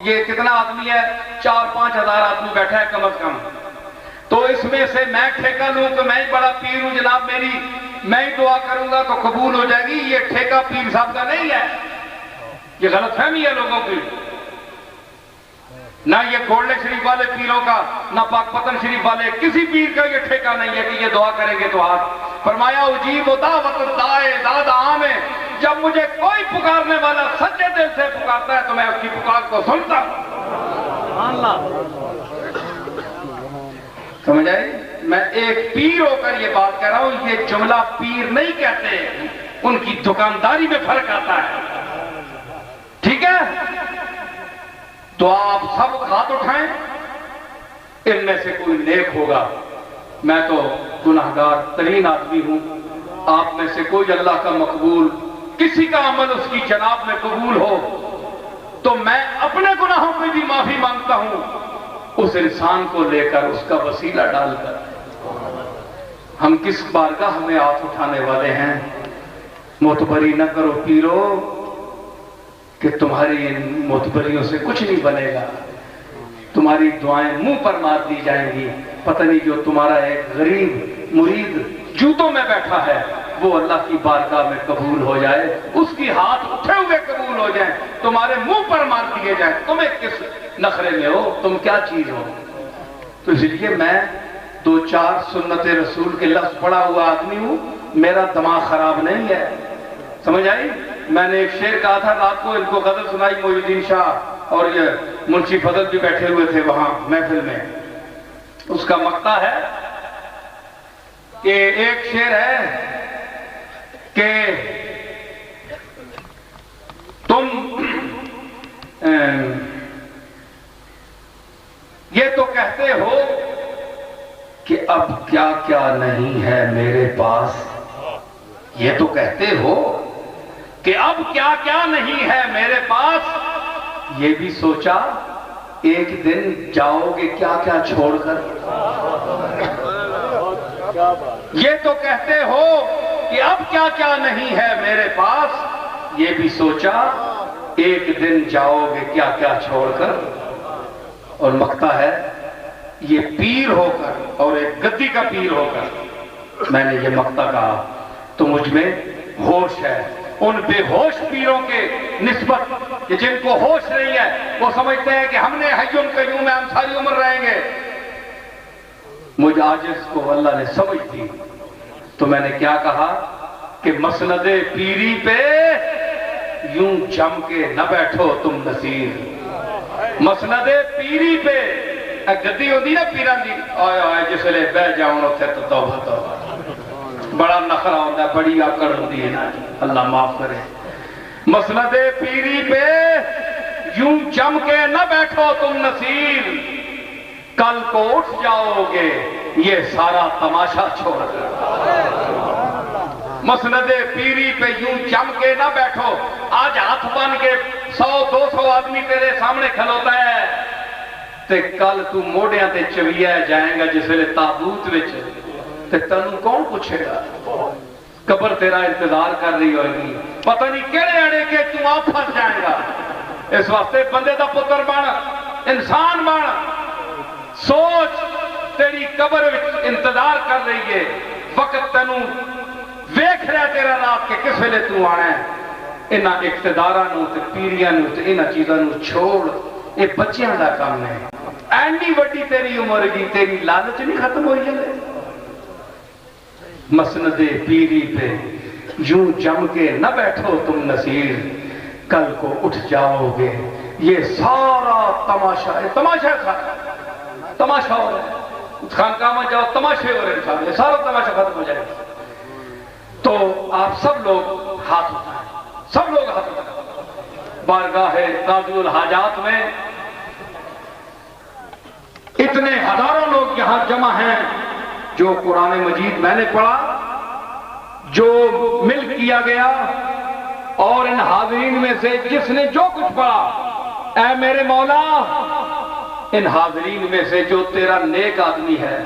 یہ کتنا آدمی ہے؟ 4-5 ہزار آدمی بیٹھا ہے کم از کم. تو اس میں سے میں ٹھیکہ لوں کہ میں ہی بڑا پیر ہوں جناب، میں ہی دعا کروں گا تو قبول ہو جائے گی. یہ ٹھیکہ پیر صاحب کا نہیں ہے، یہ غلط فہمی ہے لوگوں کی. نہ یہ گولڈے شریف والے پیروں کا، نہ پاک پتن شریف والے کسی پیر کا یہ ٹھیکہ نہیں ہے کہ یہ دعا کریں گے تو ہاتھ. فرمایا اجیب دعوت الداعی اذا دعان، جب مجھے کوئی پکارنے والا سچے دل سے پکارتا ہے تو میں اس کی پکار کو سنتا ہوں. سمجھ آئی؟ میں ایک پیر ہو کر یہ بات کہہ رہا ہوں. یہ جملہ پیر نہیں کہتے، ان کی دکانداری میں فرق آتا ہے. ٹھیک ہے؟ تو آپ سب ہاتھ اٹھائیں، ان میں سے کوئی نیک ہوگا. میں تو گناہگار ترین آدمی ہوں. آپ میں سے کوئی اللہ کا مقبول، کسی کا عمل اس کی جناب میں قبول ہو تو میں اپنے گناہوں کی بھی معافی مانگتا ہوں، اس انسان کو لے کر، اس کا وسیلہ ڈال کر. ہم کس بارگاہ میں ہاتھ اٹھانے والے ہیں؟ معتبری نہ کرو پیرو کہ تمہاری ان معتبریوں سے کچھ نہیں بنے گا. تمہاری دعائیں منہ پر مار دی جائیں گی. پتہ نہیں جو تمہارا ایک غریب مرید جوتوں میں بیٹھا ہے وہ اللہ کی بارگاہ میں قبول ہو جائے، اس کی ہاتھ اٹھے ہوئے قبول ہو جائیں، تمہارے منہ پر مار دیے جائیں. تمہیں کس نخرے میں ہو؟ تم کیا چیز ہو؟ تو اس لیے میں 2-4 سنت رسول کے لفظ پڑھا ہوا آدمی ہوں. میرا دماغ خراب نہیں ہے. سمجھ آئی؟ میں نے ایک شعر کہا تھا رات کو، ان کو غزل سنائی محی الدین شاہ اور یہ منشی فضل بھی بیٹھے ہوئے تھے وہاں محفل میں. اس کا مقطع ہے کہ ایک شعر ہے کہ تم یہ تو کہتے ہو کہ اب کیا کیا نہیں ہے میرے پاس. یہ تو کہتے ہو کہ اب کیا کیا نہیں ہے میرے پاس. یہ بھی سوچا ایک دن جاؤ گے کیا کیا چھوڑ کر. یہ تو کہتے ہو کہ اب کیا کیا نہیں ہے میرے پاس. یہ بھی سوچا ایک دن جاؤ گے کیا کیا چھوڑ کر. اور مقطع ہے یہ پیر ہو کر اور ایک گدی کا پیر ہو کر میں نے یہ مقطع کہا تو مجھ میں ہوش ہے. ان بے ہوش پیروں کے نسبت کہ جن کو ہوش نہیں ہے، وہ سمجھتے ہیں کہ ہم نے حی قیوم میں ہم ساری عمر رہیں گے. مجھ عاجز کو اللہ نے سمجھ دی تو میں نے کیا کہا کہ مسند پیری پہ یوں جم کے نہ بیٹھو تم نصیر. مسند پیری پہ گدی ہوتی نا پیران دی، آئے آئے جس لے بہ جاؤں اتھے تو توبہ توبہ. بڑا نخرہ ہوتا ہے، بڑی آکڑ ہوتی ہے نا، اللہ معاف کرے. مسند پیری پہ یوں جم کے نہ بیٹھو تم نصیر، کل کو اٹھ جاؤ گے یہ سارا تماشا چھوڑ کر. مسند پیری پہ یوں جم کے نہ بیٹھو. آج ہاتھ بن کے 100-200 آدمی تیرے سامنے کھلوتا ہے تے کل تو موڑیاں تے چویا جائیں گا جس لئے تابوت وچ تے تنوں کون پوچھے گا. قبر تیرا انتظار کر رہی ہوگی، پتہ نہیں کیڑے اڑے کے تو آپ پھنس جائے گا. اس واسطے بندے دا پتر بن، انسان بن. سوچ تیری قبر انتظار کر رہی ہے، وقت تنوں ویکھ رہا تیرا رات کے کس ویلے تو آنا ہے. انہاں اقتداراں نوں تے پیریاں نوں تے انہاں چیزاں نوں چھوڑ. یہ بچیاں دا کام ہے. اینی وڈی تیری عمر دی، تیری لالچ نہیں ختم ہوئی ہے. مسند پیری پہ یوں جم کے نہ بیٹھو تم نصیر، کل کو اٹھ جاؤ گے یہ سارا تماشا ہے. تماشا تماشا ہو رہا ہے. خانقاہ میں جاؤ تماشے ہو رہے ہیں، یہ سارا تماشا ختم ہو جائے گا. تو آپ سب لوگ ہاتھ اٹھائیں، سب لوگ ہاتھ اٹھائیں. بارگاہ قاضی الحاجات میں اتنے ہزاروں لوگ یہاں جمع ہیں. جو قرآن مجید میں نے پڑھا، جو مل کیا گیا، اور ان حاضرین میں سے جس نے جو کچھ پڑھا، اے میرے مولا ان حاضرین میں سے جو تیرا نیک آدمی ہے.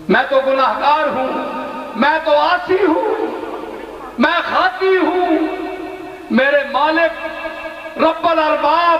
میں تو گناہگار ہوں، میں تو عاصی ہوں، میں خاطی ہوں. میرے مالک رب الارباب